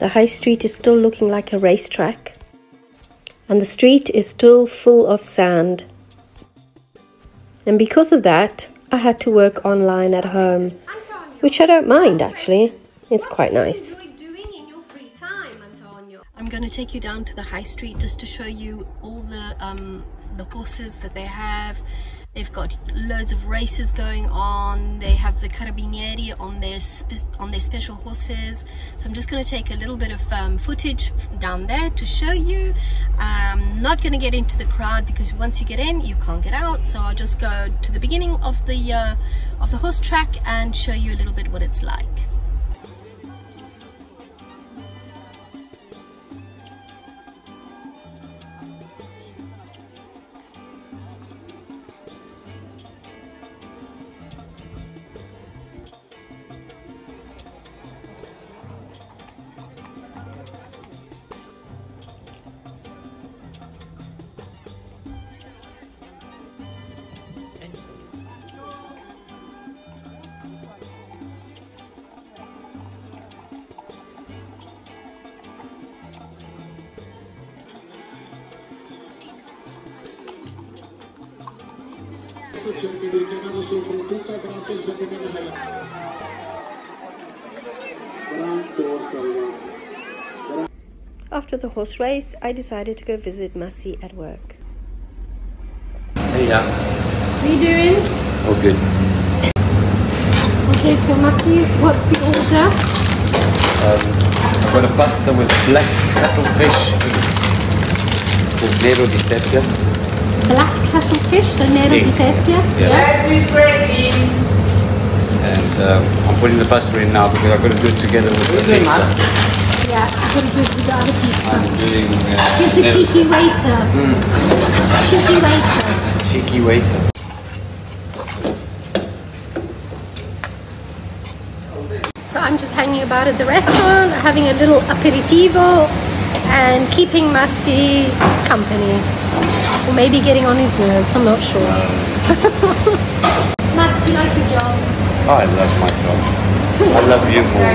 The high street is still looking like a racetrack, and the street is still full of sand. And because of that, I had to work online at home, which I don't mind actually. It's quite nice. I'm going to take you down to the high street just to show you all the horses that they have. They've got loads of races going on. They have the carabinieri on their special horses. So I'm just going to take a little bit of footage down there to show you. I'm not going to get into the crowd because once you get in, you can't get out. So I'll just go to the beginning of the horse track and show you a little bit what it's like. After the horse race, I decided to go visit Masi at work. Hey, yeah. What are you doing? Oh, good. Okay, so Masi, what's the order? I've got a pasta with black cuttlefish. It's called Nero di Seppia. Black cuttlefish, so Nero di Seppia. Yeah. And I'm putting the pasta in now because I've got to do it together with the pizza. Yeah, I'm going to do it with the other pizza. I'm doing... He's the cheeky waiter. Cheeky waiter. Cheeky waiter. So I'm just hanging about at the restaurant, having a little aperitivo and keeping Masi company. Or maybe getting on his nerves, I'm not sure. Mas, do you like your job? I love my job. I love you more.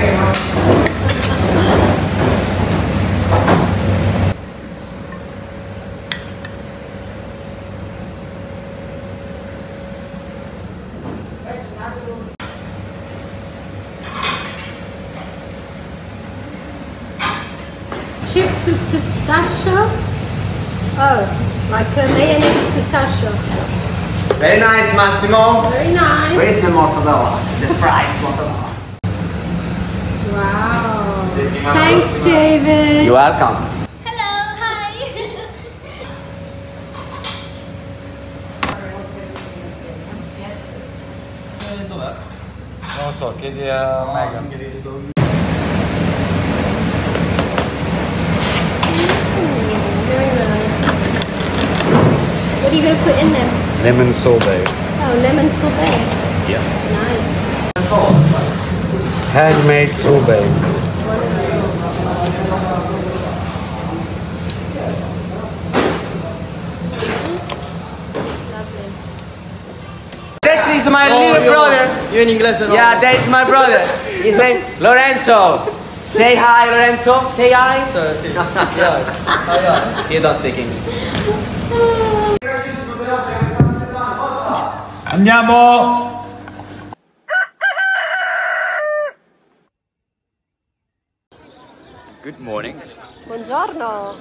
Chips with pistachio. Oh, like a mayonnaise pistachio. Very nice, Massimo. Very nice. Where's the mortadella? The fried mortadella. Wow. Thanks, David. You're welcome. Hello, hi. Non so, chiedi a Megan. Very nice. What are you going to put in them? Lemon sorbet. Oh, lemon sorbet. Yeah. Nice. Handmade sorbet. That is my little brother. Io in inglese no. Yeah, that is my brother. His name Lorenzo. Say hi, Lorenzo. Say hi. Sì. Yeah. You don't speak English. Andiamo! Good morning. Buongiorno.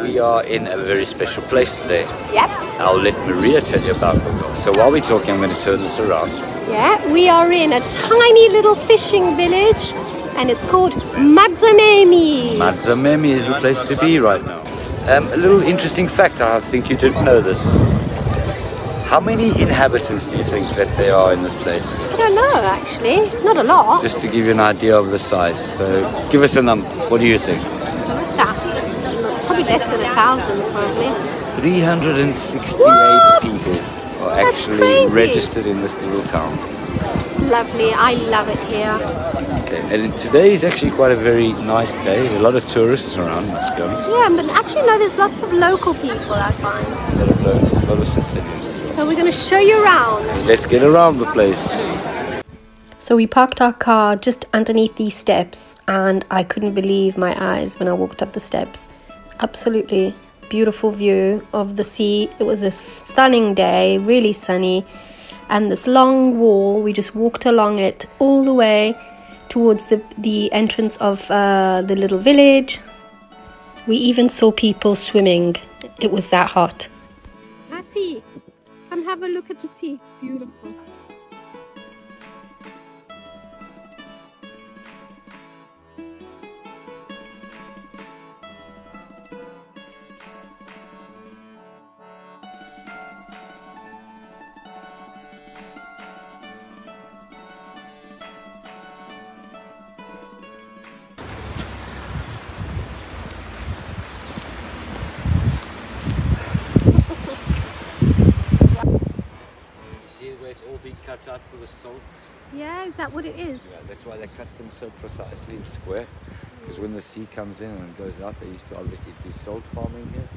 We are in a very special place today. Yep. I'll let Maria tell you about it. So while we're talking, I'm going to turn this around. Yeah, we are in a tiny little fishing village and it's called Marzamemi. Marzamemi is the place to be right now. A little interesting fact, I think you didn't know this. How many inhabitants do you think that there are in this place? I don't know actually, not a lot. Just to give you an idea of the size. So give us a number. What do you think? Probably less than 1,000 probably. 368 What? people are That's actually crazy. registered in this little town. It's lovely, I love it here. Okay, and today is actually quite a very nice day. A lot of tourists around, must be honest. Yeah, but actually no, there's lots of local people I find. A lot of Sicilians as well. So we're going to show you around. Let's get around the place. So we parked our car just underneath these steps, and I couldn't believe my eyes when I walked up the steps. Absolutely beautiful view of the sea. It was a stunning day, really sunny, and this long wall, we just walked along it all the way towards the entrance of the little village. We even saw people swimming. It was that hot. Massi, come have a look at the sea. It's beautiful. It's all been cut out for the salt. Yeah, is that what it is? Yeah, that's why they cut them so precisely and square. Because when the sea comes in and goes out, they used to obviously do salt farming here.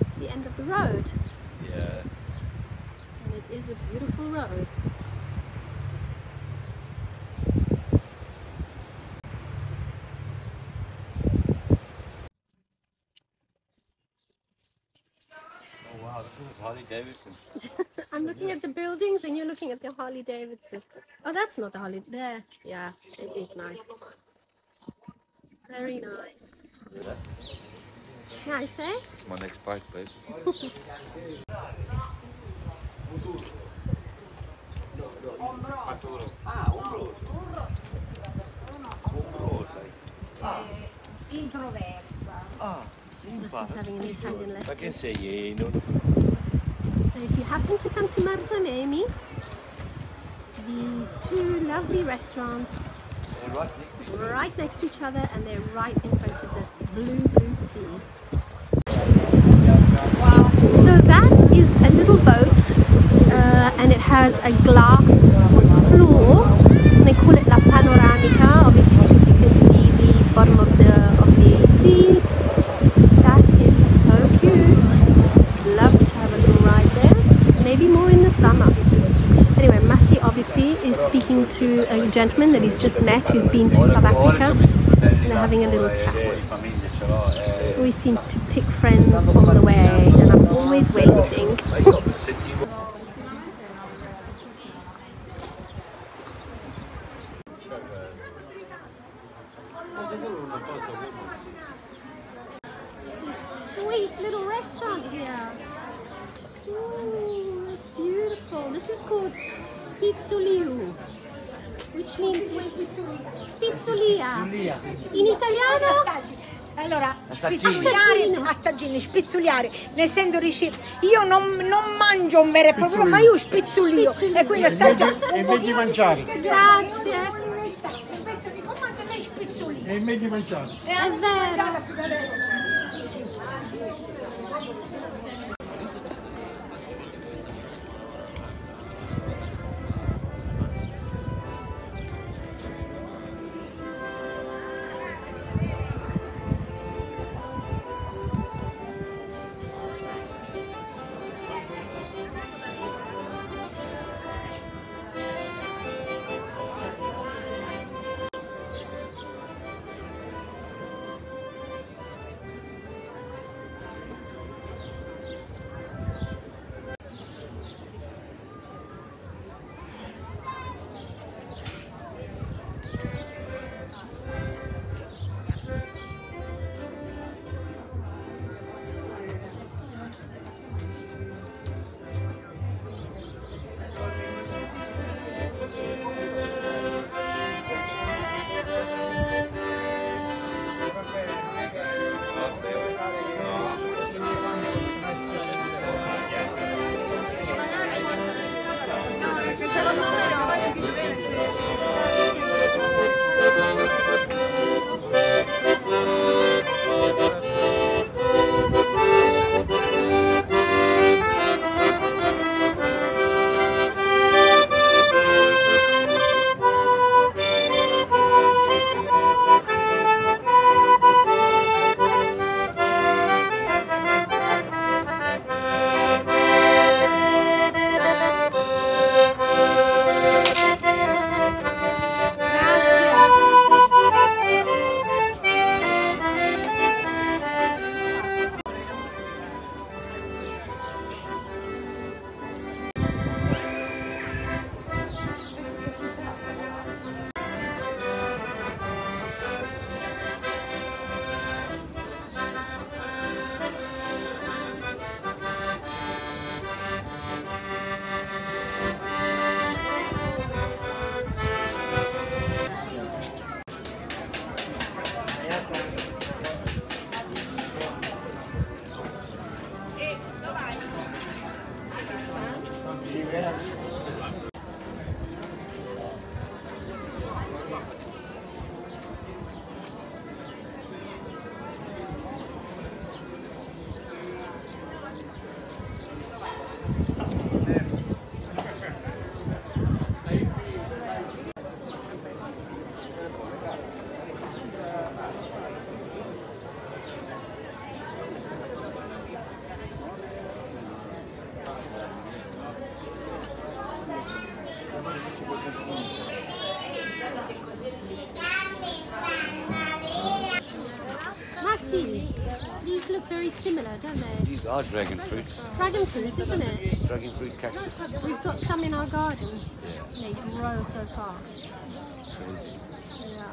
It's the end of the road. Yeah. And it is a beautiful road. Oh wow, this one's Harley Davidson. I'm looking at the buildings and you're looking at the Harley Davidson. Oh, that's not the Harley. There. Yeah, it is nice. Very nice. Nice, eh? It's my next bike, babe. This is having an Italian lesson. Ma che sei? No. So if you happen to come to Marzamemi, these two lovely restaurants right next to each other, and they're right in front of this blue sea. So that is a little boat, and it has a glass floor. And they call it La Panoramica, obviously because you can see the bottom of the sea. That is so cute. Love to have a little ride there. Maybe more in the summer. Anyway, Massi obviously is speaking to a gentleman that he's just met who's been to South Africa, and they're having a little chat. Always seems to pick friends on the way, and I'm always waiting. Sweet little restaurant here. Ooh, it's beautiful. This is called Spizzuliu, which means spizzulia. In italiano? Allora, assaggini, spizzuliare, nel senso dici, io non mangio un vero e proprio, ma io spizzulio, e quindi assaggia. E meglio mangiare. Grazie. Un pezzo di comando lei spizzulio. E meglio mangiare. È vero. look very similar, don't they? These are dragon fruit. Dragon fruit, isn't it? Dragon fruit cactus. We've got some in our garden. Yeah. They grow so fast. Crazy. Yeah.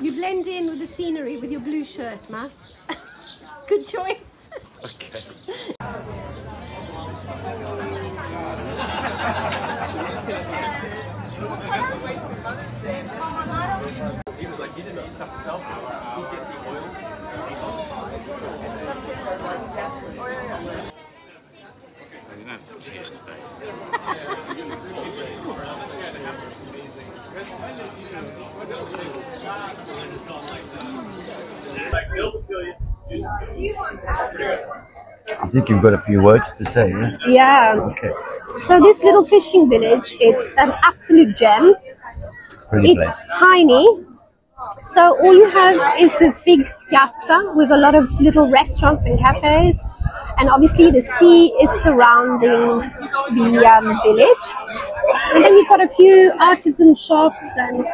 You blend in with the scenery with your blue shirt, Mas. Good choice. Okay. He was like, he didn't eat stuff himself. He'd get the oils. I didn't have to cheers, I think you've got a few words to say, yeah? Yeah. Okay. So this little fishing village, it's an absolute gem. Pretty It's place. tiny. So all you have is this big piazza with a lot of little restaurants and cafes. And obviously the sea is surrounding the village. And then you've got a few artisan shops and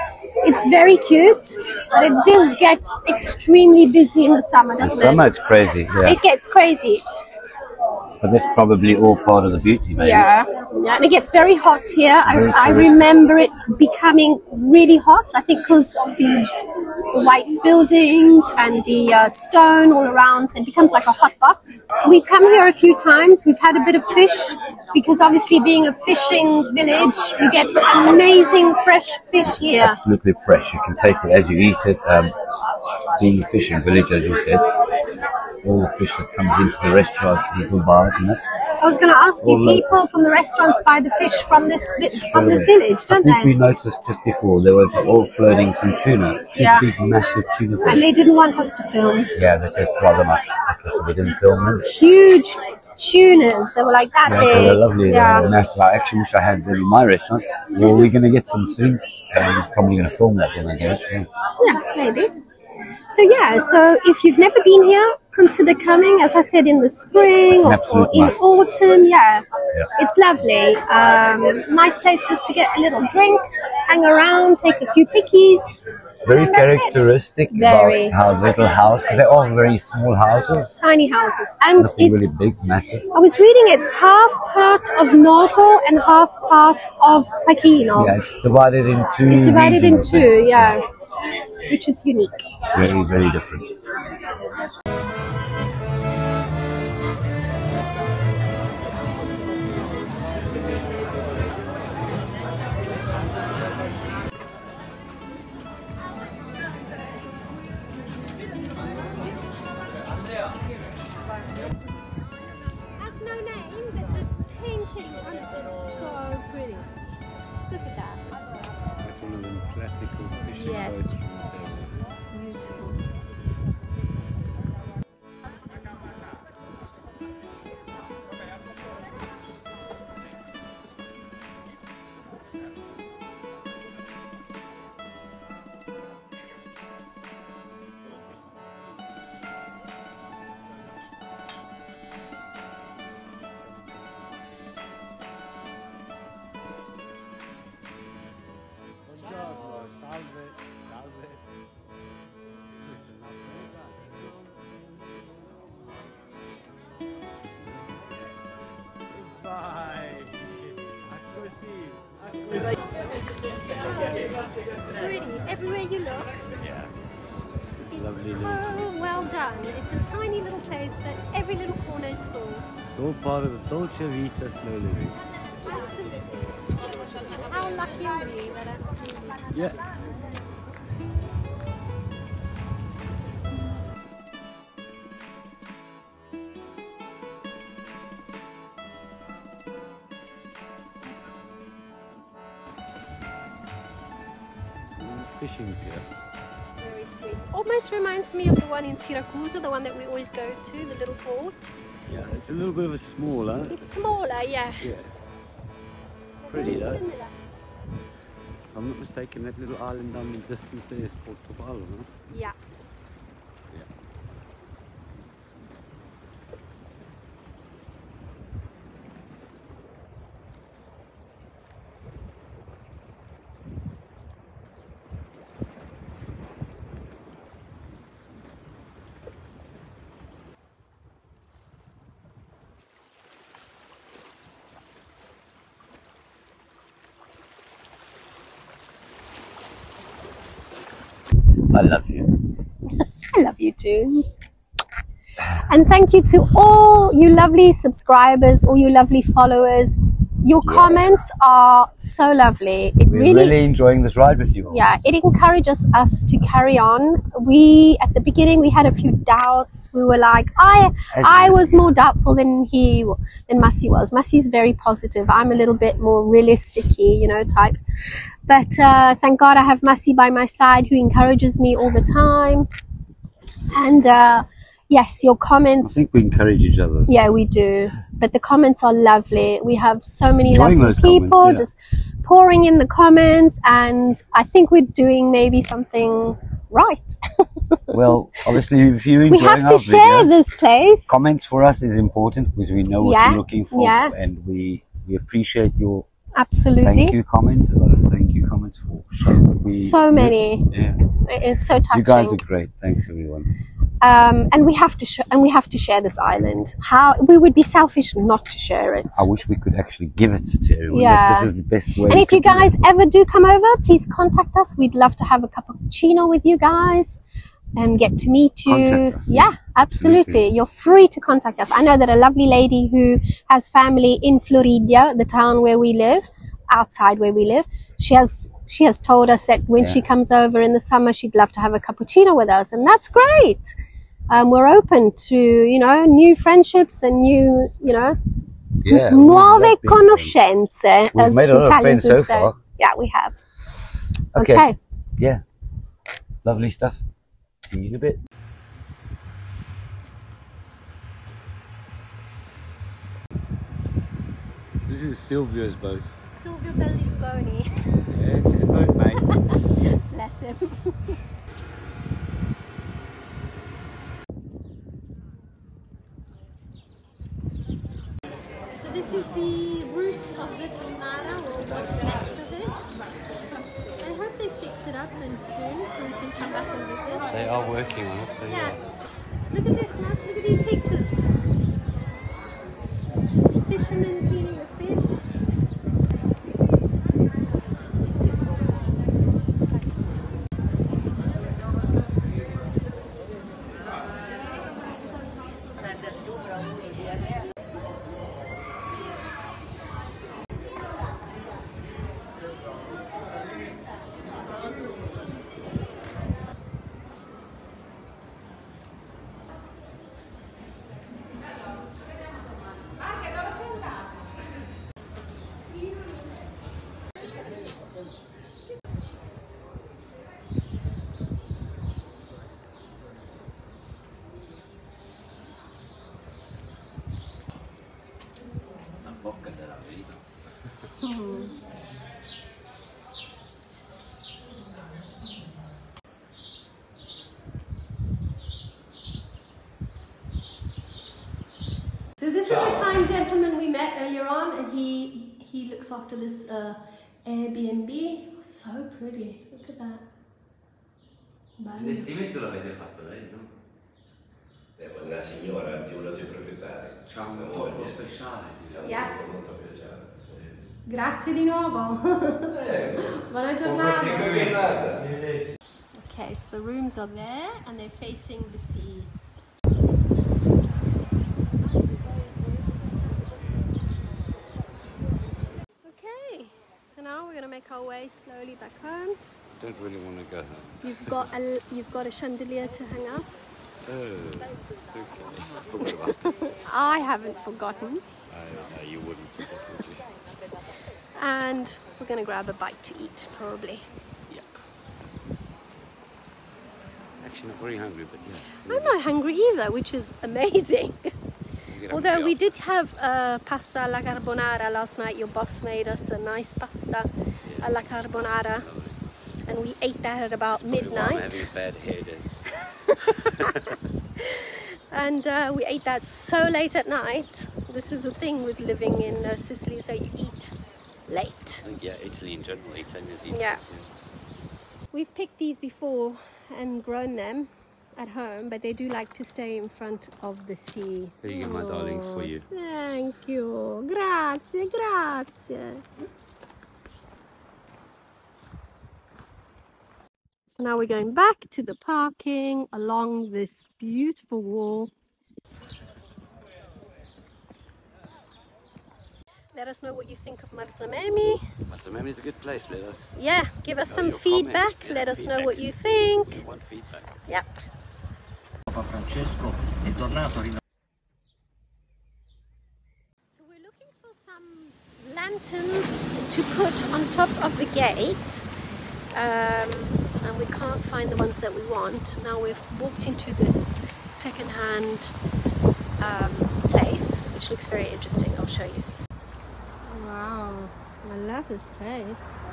it's very cute. But it does get extremely busy in the summer, In doesn't summer it? it's crazy, yeah. It gets crazy. But that's probably all part of the beauty, maybe. Yeah, and it gets very hot here. Very I touristic. remember it becoming really hot, I think because of the white buildings and the stone all around. So it becomes like a hot box. We've come here a few times. We've had a bit of fish because obviously being a fishing village, you get amazing fresh fish here. Absolutely fresh. You can taste it as you eat it. Being a fishing village, as you said, all the fish that comes into the restaurants, little bars, and that. I was going to ask you, All people from the restaurants buy the fish from this village, I don't think we they? noticed just before they were just all floating some tuna, two Yeah. big, massive tuna And fish. they didn't want us to film. Yeah, they said rather much because we didn't film them. Huge tunas. They were like that Yeah, big. they were lovely. Yeah. They were massive. I actually wish I had them in my restaurant. Well, we're going to get some soon, and I'm probably going to film that when I get it. Yeah. Yeah, maybe. So yeah, so if you've never been here, consider coming, as I said, in the spring It's an or absolute in must. autumn. Yeah, Yeah. it's lovely. Nice place just to get a little drink, hang around, take a few pickies. Very And that's it. characteristic Very. about how little house. They're all very small houses. Tiny houses. And Nothing it's, really big, massive. I was reading it's half part of Nogo and half part of Pachino. Yeah, it's divided in two. It's divided in regions, two, yeah, which is unique. Very, very different. Has no name, but the painting on it is so pretty. Look at that. It's one of them classical fishing Yes. boats from the 70s. Beautiful. Pretty. Everywhere you look. Yeah. It's It's lovely little place. so well done. It's a tiny little place, but every little corner is full. It's all part of the Dolce Vita slow living. Absolutely. How lucky are we that Yeah. Fishing pier. very sweet. Oh, almost reminds me of the one in Syracuse, the one that we always go to, the little port. Yeah, it's a little bit of a smaller. It's smaller, yeah. Yeah. Pretty though. Similar. If I'm not mistaken, that little island down in the distance there is Portobello, huh? Yeah. I love you. I love you too. And thank you to all you lovely subscribers, all you lovely followers. Your comments are so lovely. We're really enjoying this ride with you all. Yeah, it encourages us to carry on. We, at the beginning, we had a few doubts. We were like, I was more doubtful than Masi was. Masi's very positive. I'm a little bit more realistic-y, you know, type. But thank God I have Masi by my side who encourages me all the time. And yes, your comments. I think we encourage each other. Yeah, we do. But the comments are lovely. We have so many lovely people just pouring in the comments, and I think we're doing maybe something right. Well, obviously, if you're enjoying we have to share this place. Comments for us is important because we know what you're looking for, and we appreciate your thank you comments. A lot of thank you comments for showing what we many. Yeah, it's so touching. You guys are great. Thanks, everyone. And we have to share this island. How we would be selfish not to share it. I wish we could actually give it to everyone. Yeah, this is the best way. And if you guys ever do come over, please contact us. We'd love to have a cappuccino with you guys and get to meet you. Contact us. Yeah, absolutely. You're free to contact us. I know that a lovely lady who has family in Florida, the town where we live, outside where we live, she has told us that when she comes over in the summer, she'd love to have a cappuccino with us, and that's great. We're open to, you know, new friendships and new, you know, nuove conoscenze. We've made a lot of friends so far. Yeah, we have. Okay. Yeah. Lovely stuff. See you in a bit. This is Silvio's boat. Silvio Berlusconi. Yeah, it's his boat, mate. Bless him. So this is the roof of the Tonara, or what's left of it. I hope they fix it up and soon so we can come back and visit. They are working on it, so yeah. Look at this, Mas. Look at these pictures. Fishermen cleaning the fish. So this is the fine gentleman we met earlier on, and he looks after this Airbnb. So pretty. Look at that. L'investimento l'avete fatto lei, no? La signora di uno dei proprietari. C'ha un corpo speciale, molto apprezzato. Grazie di nuovo. Buona giornata. Okay, so the rooms are there and they're facing the sea. Okay, so now we're gonna make our way slowly back home. Don't really want to go home. You've got a chandelier to hang up. Oh, okay. I forgot about that. I haven't forgotten. No, you wouldn't forget, would you? And we're gonna grab a bite to eat, probably. Yep. Actually, not very hungry, but yeah. I'm not hungry either, which is amazing. Although we did have pasta alla carbonara last night. Your boss made us a nice pasta alla carbonara, and we ate that at about midnight. I'm having a bad headache. And we ate that so late at night. This is the thing with living in Sicily, so you eat late. Yeah, Italy in general, Italians eat. Yeah. We've picked these before and grown them at home, but they do like to stay in front of the sea. There you go, my darling, for you. Thank you. Grazie, grazie. So now we're going back to the parking along this beautiful wall. Let us know what you think of Marzamemi. Marzamemi is a good place, let us. Yeah, give us some your feedback. comments. Yeah, Let us know feedback. what you think. We want feedback. Yep. Francesco è tornato So we're looking for some lanterns to put on top of the gate, and we can't find the ones that we want. Now we've walked into this second-hand place, which looks very interesting. I'll show you. Wow, I love this place.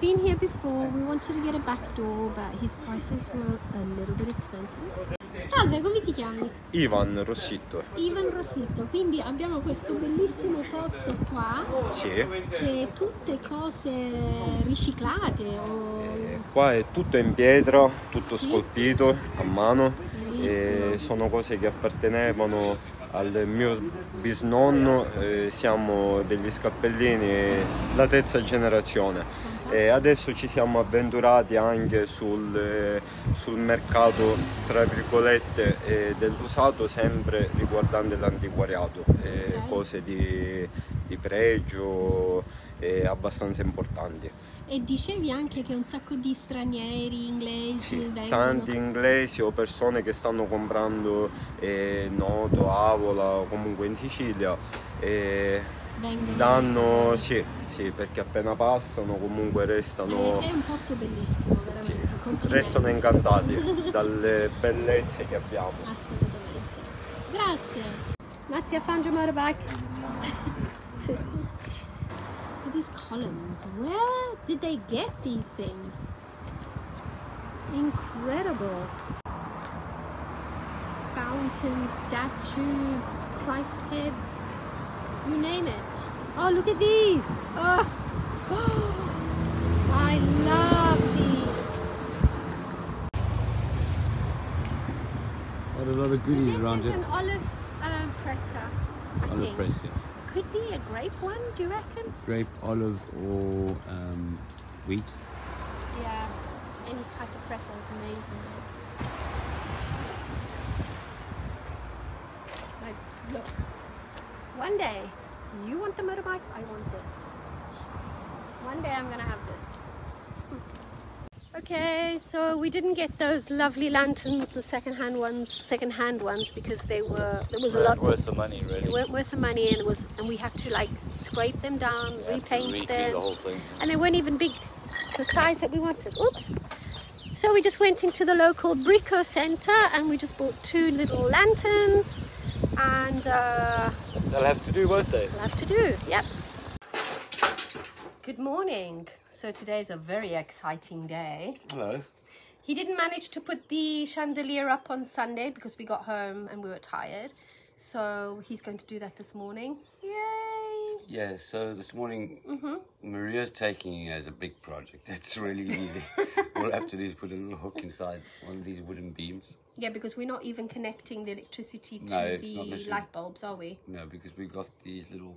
Been here before. We wanted to get a back door, but his prices were a little bit expensive. Salve, come ti chiami? Ivan Rossitto. Ivan Rossitto, quindi abbiamo questo bellissimo posto qua, Sì. che è tutte cose riciclate Qua è tutto in pietra, tutto Sì. scolpito a mano. Bellissimo. E sono cose che appartenevano al mio bisnonno. Siamo degli scappellini, la terza generazione. E adesso ci siamo avventurati anche sul mercato, tra virgolette, dell'usato, sempre riguardante l'antiquariato, cose di pregio abbastanza importanti. E dicevi anche che un sacco di stranieri, inglesi, Sì, vengono. tanti inglesi o persone che stanno comprando nodo, avola o comunque in Sicilia. Vengono. Danno, sì, perché appena passano comunque restano, È un posto bellissimo, veramente. sì, Complimenti. restano incantati dalle bellezze che abbiamo. Assolutamente. Grazie. Merci à fin, je me rebac. Look at these columns. Where did they get these things? Incredible. Fountains, statues, Christ heads. You name it. Oh, look at these. Oh, I love these. Got a lot of goodies This around is it. an olive presser, I Olive think. press, yeah. Could be a grape one, do you reckon? Grape, olive, or wheat. Yeah, any type of presser is amazing. Like, look. One day, you want the motorbike, I want this. One day I'm gonna have this. Okay, so we didn't get those lovely lanterns, the second-hand ones, because there was a lot Worth the money, really. They weren't worth the money, and we had to like scrape them down, You have to repaint redo them, the whole thing. and they weren't even big, the size that we wanted. Oops. So we just went into the local Brico Center and we just bought 2 little lanterns, and They'll have to do, won't they? we'll have to do. Yep. Good morning. So today's a very exciting day. Hello. He didn't manage to put the chandelier up on Sunday because we got home and we were tired. So he's going to do that this morning. Yay! Yeah, so this morning Maria's taking it as a big project. It's really easy. All I have to do is put a little hook inside one of these wooden beams. Yeah, because we're not even connecting the electricity to No, it's not the necessary. light bulbs, are we? No, because we got these little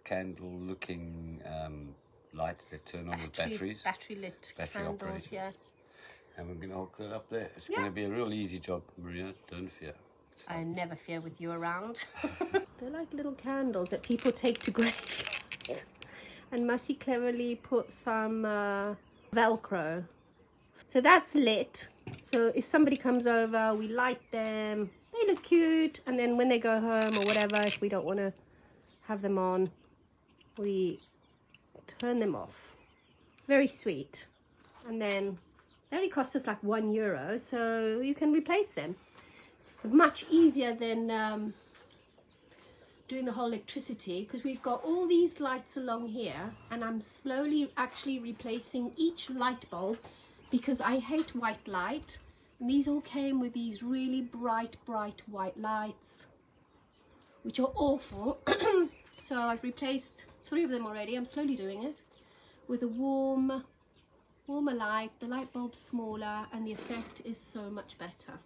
candle-looking lights that turn on with batteries. Battery lit Battery candles, operated. yeah. And we're going to hook that up there. It's Yeah. going to be a real easy job, Maria. Don't fear. It's I fine. never fear with you around. They're like little candles that people take to graveyards. And Mussy cleverly put some Velcro. So that's lit. So if somebody comes over, we light them. They look cute. And then when they go home or whatever, if we don't want to have them on, we turn them off. Very sweet. And then They only cost us like €1, so you can replace them. It's much easier than doing the whole electricity, because we've got all these lights along here, and I'm slowly actually replacing each light bulb because I hate white light. And these all came with these really bright white lights, which are awful. So I've replaced 3 of them already. I'm slowly doing it with a warmer light. The light bulb's smaller and the effect is so much better.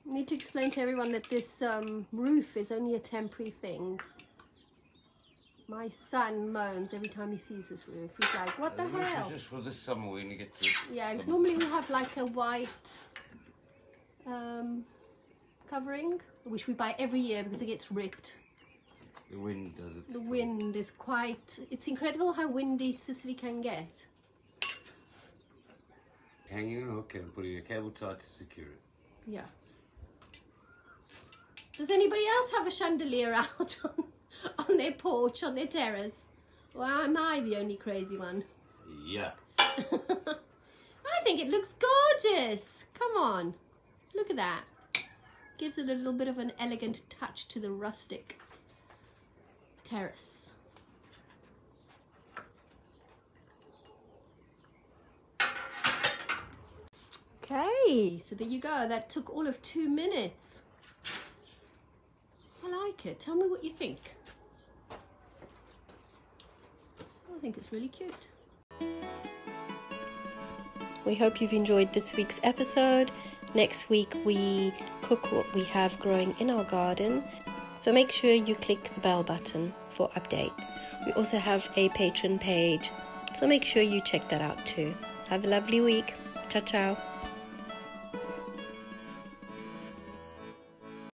I need to explain to everyone that this roof is only a temporary thing. My son moans every time he sees this roof. He's like, what the hell? Just for the summer when you get to it. Yeah, because normally we have like a white covering, which we buy every year because it gets ripped. The wind does it. The wind is quite... It's incredible how windy Sicily can get. Hanging on a hook and putting a cable tie to secure it. Yeah. Does anybody else have a chandelier out on their porch, on their terrace? Or am I the only crazy one? Yeah. I think it looks gorgeous. Come on. Look at that. Gives it a little bit of an elegant touch to the rustic terrace. Okay, so there you go. That took all of 2 minutes. I like it. Tell me what you think. I think it's really cute. We hope you've enjoyed this week's episode. Next week we cook what we have growing in our garden. So make sure you click the bell button for updates. We also have a Patreon page, so make sure you check that out too. Have a lovely week. Ciao, ciao.